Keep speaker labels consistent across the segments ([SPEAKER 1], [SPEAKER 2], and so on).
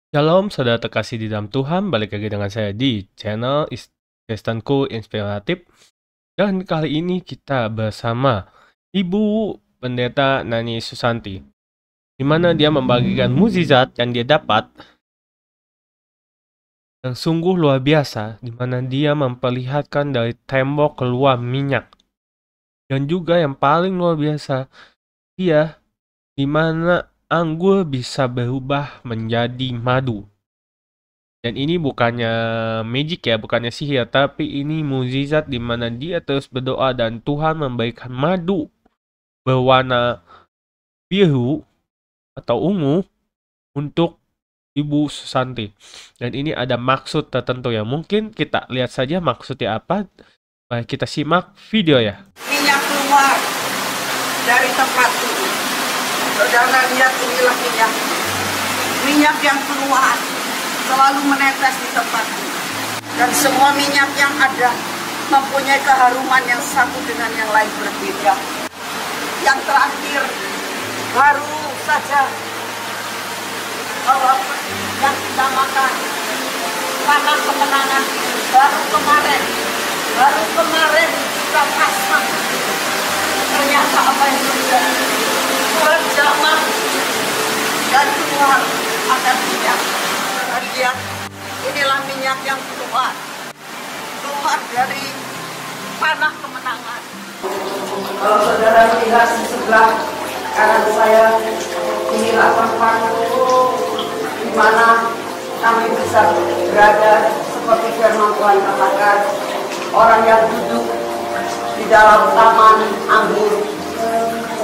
[SPEAKER 1] Shalom, saudara terkasih di dalam Tuhan, balik lagi dengan saya di channel Kristenku Inspiratif. Dan kali ini kita bersama Ibu Pendeta Nani Susanti, di mana dia membagikan mukjizat yang dia dapat yang sungguh luar biasa, di mana dia memperlihatkan dari tembok keluar minyak. Dan juga yang paling luar biasa, dia di mana anggur bisa berubah menjadi madu. Dan ini bukannya magic ya, bukannya sihir, tapi ini mukjizat di mana dia terus berdoa dan Tuhan memberikan madu berwarna biru atau ungu untuk Ibu Susanti. Dan ini ada maksud tertentu ya. Mungkin kita lihat saja maksudnya apa. Baik, kita simak video ya.
[SPEAKER 2] Minyak keluar dari tempat itu. Saudara lihat, inilah minyak. Minyak yang keluar selalu menetes di tempat ini. Dan semua minyak yang ada mempunyai keharuman yang satu dengan yang lain berbeda. Yang terakhir baru saja yang kita makan makan kemenangan baru kemarin kita pasang. Ternyata apa yang terjadi, berjamaah dan keluar akan minyak. Lihat, inilah minyak yang keluar dari panah kemenangan. Kalau saudara lihat di sebelah kanan saya, inilah tempat di mana kami bisa berada seperti firman Tuhan katakan, orang yang duduk di dalam taman anggur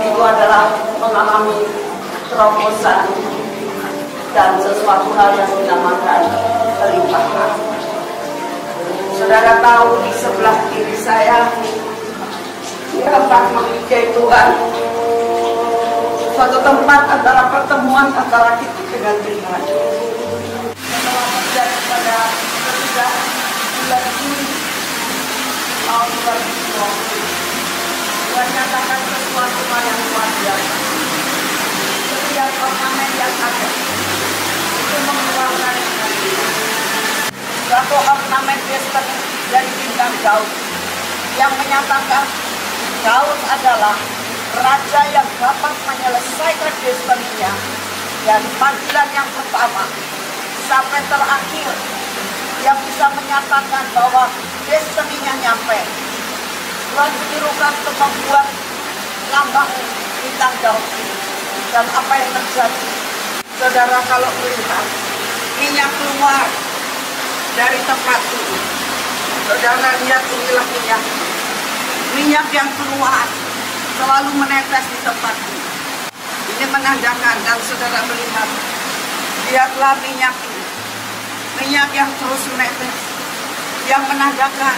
[SPEAKER 2] itu adalah mengalami terobosan dan sesuatu hal yang dinamakan kelimpahan. Saudara tahu di sebelah kiri saya tempat mengikai Tuhan, suatu tempat antara pertemuan antara kita dengan Tuhan. Setelah terjadi pada ketiga bulan Juli tahun 2020, Tuhan nyatakan sesuatu hal yang luar biasa. Setiap ornamen yang ada itu mengeluarkan satu ornamen Kristen dari bintang Daud yang menyatakan Daud adalah raja yang dapat menyelesaikan destininya dari panggilan yang pertama sampai terakhir, yang bisa menyatakan bahwa destininya nyampe. Tuhan menyuruhkan untuk membuat lambang bintang Daud. Dan apa yang terjadi? Saudara kalau melihat minyak keluar dari tempat itu, saudara lihat, inilah minyak. Minyak yang keluar selalu menetes di tempat ini. Ini menandakan, dan saudara melihat, lihatlah minyak ini. Minyak yang terus menetes, yang menandakan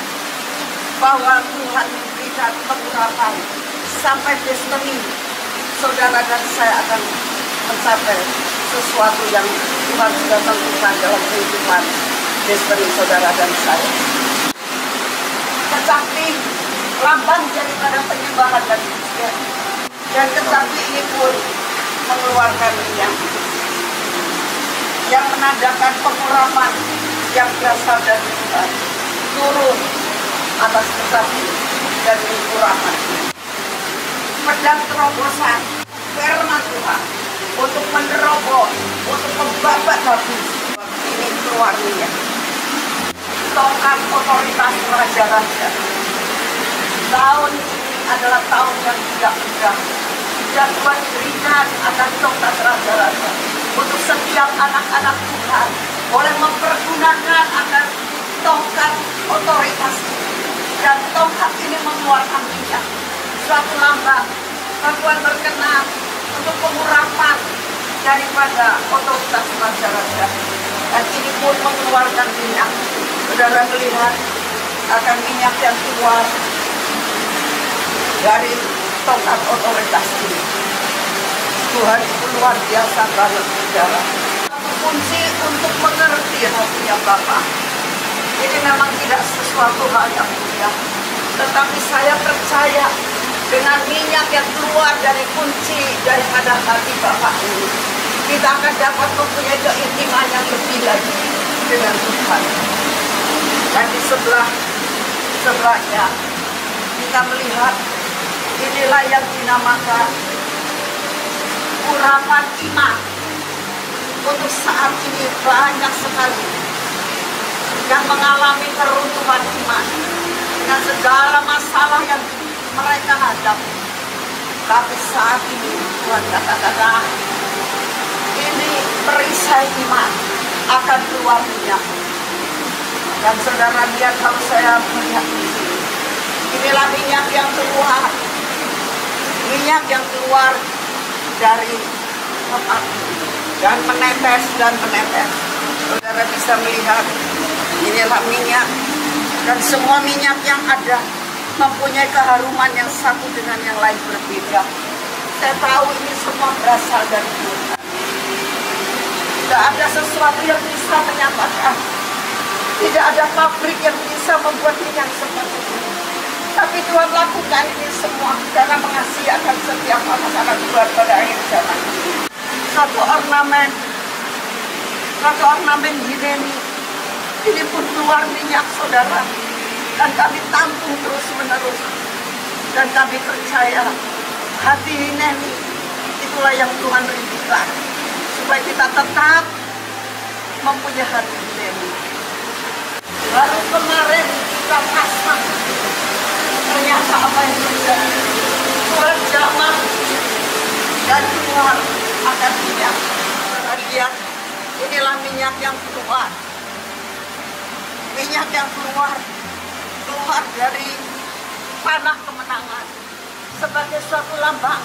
[SPEAKER 2] bahwa Tuhan memberikan pengurapan sampai destiny saudara dan saya akan mencapai sesuatu yang Tuhan sudah tentukan dalam kehidupan destiny saudara dan saya. Kecapi lambang daripada penyebaran dan ujian, dan kecapi ini pun mengeluarkan minyak yang menandakan pengurapan yang berasal dari Tuhan turun atas kecapi dan pengurapan. Pedang terobosan firman Tuhan untuk menerobos, untuk membabat habis. Ini keluar minyak. Tongkat otoritas raja-raja. Tahun ini adalah tahun yang tidak mudah. Dan Tuhan berikan akan tongkat raja-raja untuk setiap anak-anak Tuhan boleh mempergunakan akan tongkat otoritas ini. Dan tongkat ini mengeluarkan minyak, suatu lambang Tuhan berkenan untuk pengurapan daripada otoritas raja-raja. Dan ini pun mengeluarkan minyak. Saudara melihat akan minyak yang keluar dari tongkat otoritas ini. Tuhan itu luar biasa banget, saudara. Satu kunci untuk mengerti hatinya Bapa. Ini memang tidak sesuatu hal yang mudah, tetapi saya percaya dengan minyak yang keluar dari kunci daripada hati Bapak ini, kita akan dapat mempunyai keintiman yang lebih lagi dengan Tuhan. Dan di sebelahnya kita melihat inilah yang dinamakan urapan iman. Untuk saat ini banyak sekali yang mengalami keruntuhan iman dengan segala masalah yang mereka hadapi. Tapi saat ini Tuhan kata-kata ini perisai iman akan keluar minyak. Dan saudara lihat kalau saya melihat di sini, inilah minyak yang keluar, minyak yang keluar dari tempat dan menetes dan menetes. Saudara bisa melihat inilah minyak, dan semua minyak yang ada mempunyai keharuman yang satu dengan yang lain berbeda. Saya tahu ini semua berasal dari Tuhan. Tidak ada sesuatu yang bisa menyatakan, tidak ada pabrik yang bisa membuat minyak seperti ini. Tapi Tuhan lakukan ini semua karena mengasihi akan setiap anak-anak Tuhan pada akhir zaman. Satu ornamen ini pun keluar minyak, saudara. Dan kami tampung terus menerus. Dan kami percaya hati Hineni itulah yang Tuhan rindukan, supaya kita tetap mempunyai hati Hineni. Lalu kemarin kita pasang, ternyata apa yang terjadi? Tuhan jamah dan keluar akan minyak. Lihat, inilah minyak yang keluar. Minyak yang keluar dari panah kemenangan sebagai suatu lambang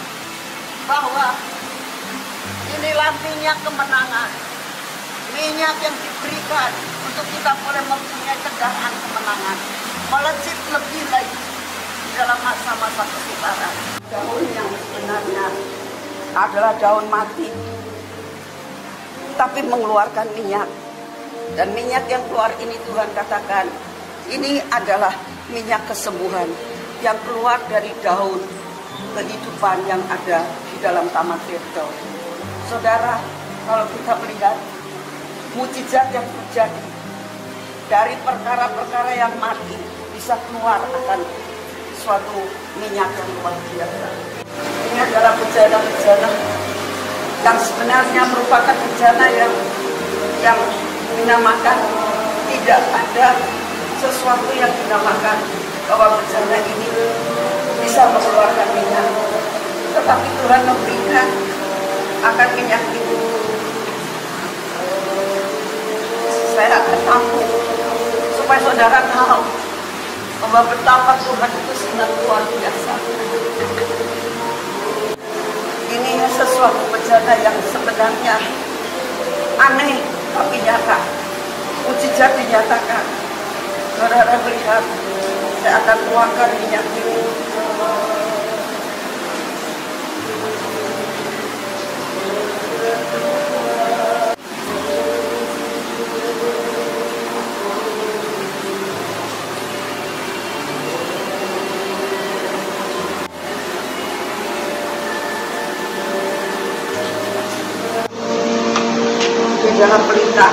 [SPEAKER 2] bahwa inilah minyak kemenangan, minyak yang diberikan untuk kita boleh mempunyai kendaraan kemenangan, melejit lebih lagi dalam masa-masa kesukaran. Daun yang sebenarnya adalah daun mati, tapi mengeluarkan minyak. Dan minyak yang keluar ini Tuhan katakan, ini adalah minyak kesembuhan yang keluar dari daun kehidupan yang ada di dalam Taman Tirta. Saudara, kalau kita melihat mujizat yang terjadi dari perkara-perkara yang mati bisa keluar akan suatu minyak yang luar biasa. Ini adalah bejana-bejana yang sebenarnya merupakan bejana yang dinamakan tidak ada sesuatu yang dinamakan bahwa bejana ini bisa mengeluarkan minyak, tetapi Tuhan memberikan akan minyak itu. Saya akan tampung supaya saudara tahu bahwa betapa Tuhan itu sangat luar biasa. Ini sesuatu bejana yang sebenarnya aneh tapi nyata, mujizat dinyatakan. Saudara melihat, saya akan tuangkan minyak ini. Di dalam pelita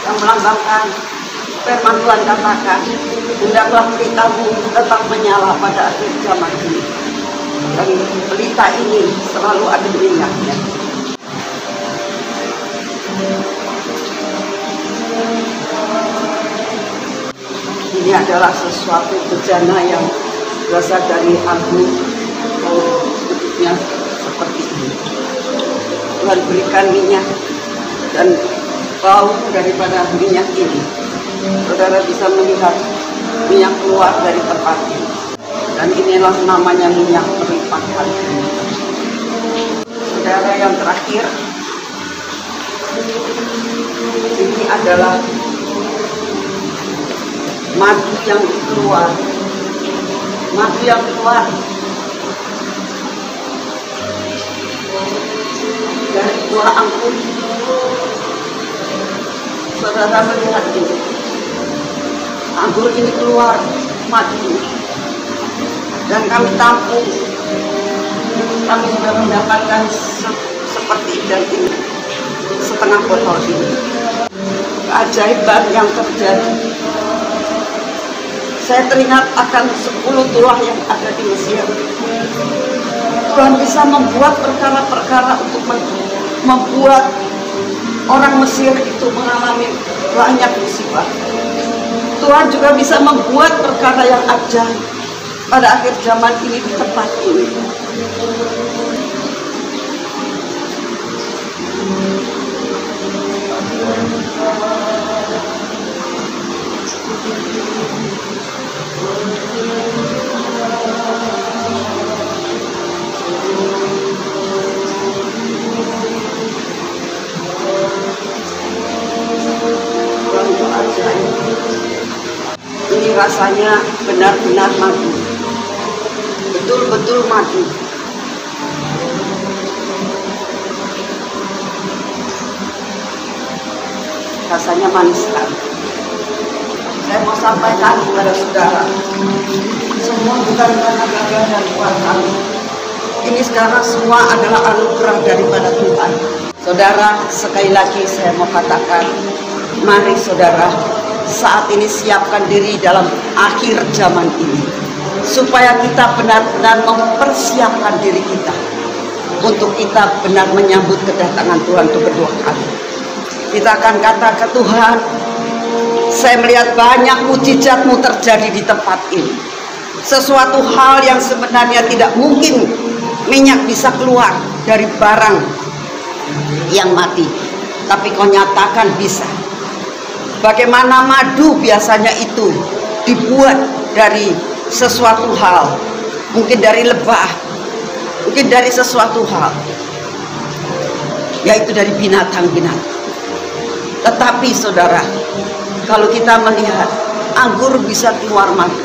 [SPEAKER 2] yang melambangkan firman Tuhan katakan, hendaklah pelitamu tetap menyala pada akhir zaman ini. Dan pelita ini selalu ada minyaknya. Ini adalah sesuatu bejana yang berasal dari agung, bentuknya seperti ini. Tuhan berikan minyak dan bau daripada minyak ini. Saudara bisa melihat minyak keluar dari tempat ini. Dan inilah namanya minyak melimpahkan. Saudara yang terakhir, ini adalah madu yang keluar. Madu yang keluar dari buah anggur. Saudara melihat ini, anggur ini keluar madu, dan kami tampung. Kami sudah mendapatkan seperti dan ini setengah botol ini. Keajaiban yang terjadi. Saya teringat akan 10 tulah yang ada di Mesir. Tuhan bisa membuat perkara-perkara untuk membuat orang Mesir itu mengalami banyak musibah. Tuhan juga bisa membuat perkara yang ajaib pada akhir zaman ini di tempat ini. Ini rasanya benar-benar madu, betul-betul madu. Rasanya manis sekali. Saya mau sampaikan kepada saudara, semua bukan karena gagah dan kuat kami. Ini sekarang semua adalah anugerah daripada Tuhan. Saudara, sekali lagi saya mau katakan, mari saudara, saat ini siapkan diri dalam akhir zaman ini, supaya kita benar-benar mempersiapkan diri kita untuk kita benar menyambut kedatangan Tuhan untuk kedua kali. Kita akan kata ke Tuhan, saya melihat banyak mujizat-Mu terjadi di tempat ini. Sesuatu hal yang sebenarnya tidak mungkin minyak bisa keluar dari barang yang mati, tapi Kau nyatakan bisa. Bagaimana madu biasanya itu dibuat dari sesuatu hal, mungkin dari lebah, mungkin dari sesuatu hal, yaitu dari binatang-binatang. Tetapi saudara, kalau kita melihat anggur bisa keluar madu,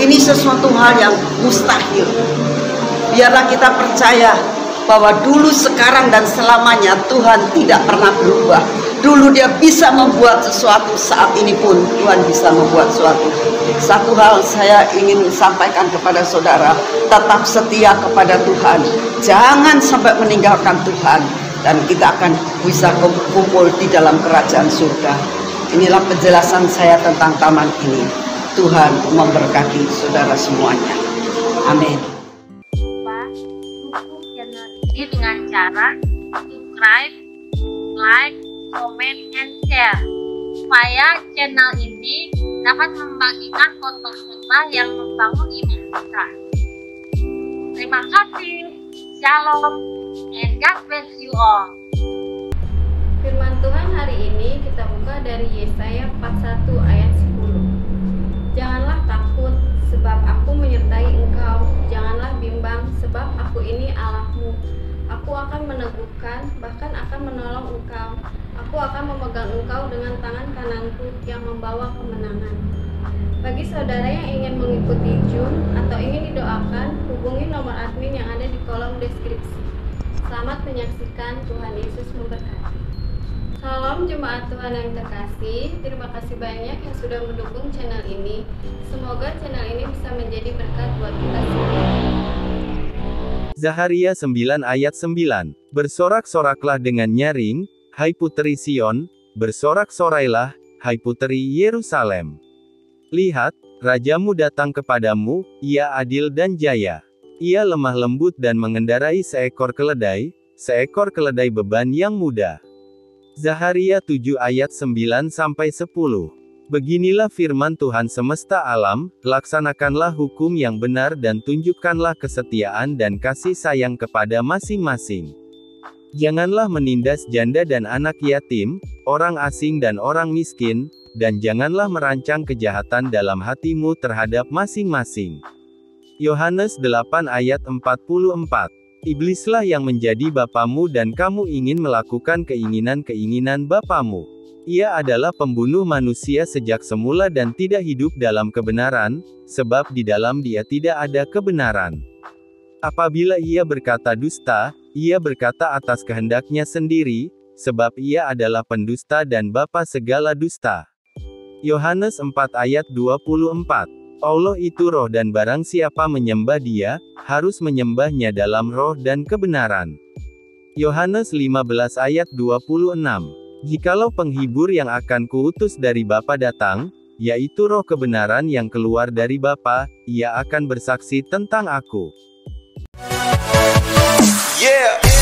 [SPEAKER 2] ini sesuatu hal yang mustahil. Biarlah kita percaya bahwa dulu, sekarang, dan selamanya Tuhan tidak pernah berubah. Dulu Dia bisa membuat sesuatu, saat ini pun Tuhan bisa membuat sesuatu. Satu hal saya ingin sampaikan kepada saudara, tetap setia kepada Tuhan. Jangan sampai meninggalkan Tuhan, dan kita akan bisa kumpul di dalam kerajaan surga. Inilah penjelasan saya tentang taman ini. Tuhan memberkati saudara semuanya. Amin.
[SPEAKER 3] Dukung channel ini dengan cara subscribe, like, comment, and share, supaya channel ini dapat membagikan khotbah yang membangun iman kita. Terima kasih. Shalom and God bless you all.
[SPEAKER 4] Firman Tuhan hari ini kita buka dari Yesaya 41 ayat 10. Janganlah takut, sebab aku menyertai engkau. Janganlah bimbang, sebab aku ini Allahmu. Aku akan meneguhkan, bahkan akan menolong engkau. Aku akan memegang engkau dengan tangan kananku yang membawa kemenangan. Bagi saudara yang ingin mengikuti Zoom atau ingin didoakan, hubungi nomor admin yang ada di kolom deskripsi. Selamat menyaksikan, Tuhan Yesus memberkati. Salam jemaat Tuhan yang terkasih. Terima kasih banyak yang sudah mendukung channel ini. Semoga channel ini bisa menjadi berkat buat kita semua.
[SPEAKER 5] Zaharia 9 ayat 9. Bersorak-soraklah dengan nyaring, hai puteri Sion, bersorak-sorailah, hai puteri Yerusalem. Lihat, rajamu datang kepadamu, ia adil dan jaya. Ia lemah lembut dan mengendarai seekor keledai beban yang mudah. Zaharia 7 ayat 9-10. Beginilah firman Tuhan semesta alam, laksanakanlah hukum yang benar dan tunjukkanlah kesetiaan dan kasih sayang kepada masing-masing. Janganlah menindas janda dan anak yatim, orang asing dan orang miskin, dan janganlah merancang kejahatan dalam hatimu terhadap masing-masing. Yohanes 8 ayat 44. Iblislah yang menjadi bapamu dan kamu ingin melakukan keinginan-keinginan bapamu. Ia adalah pembunuh manusia sejak semula dan tidak hidup dalam kebenaran, sebab di dalam dia tidak ada kebenaran. Apabila ia berkata dusta, ia berkata atas kehendaknya sendiri, sebab ia adalah pendusta dan bapa segala dusta. Yohanes 4 ayat 24. Allah itu roh dan barang siapa menyembah dia, harus menyembahnya dalam roh dan kebenaran. Yohanes 15 ayat 26. Jikalau penghibur yang akan kuutus dari Bapa datang, yaitu roh kebenaran yang keluar dari Bapa, ia akan bersaksi tentang aku.
[SPEAKER 6] Yeah.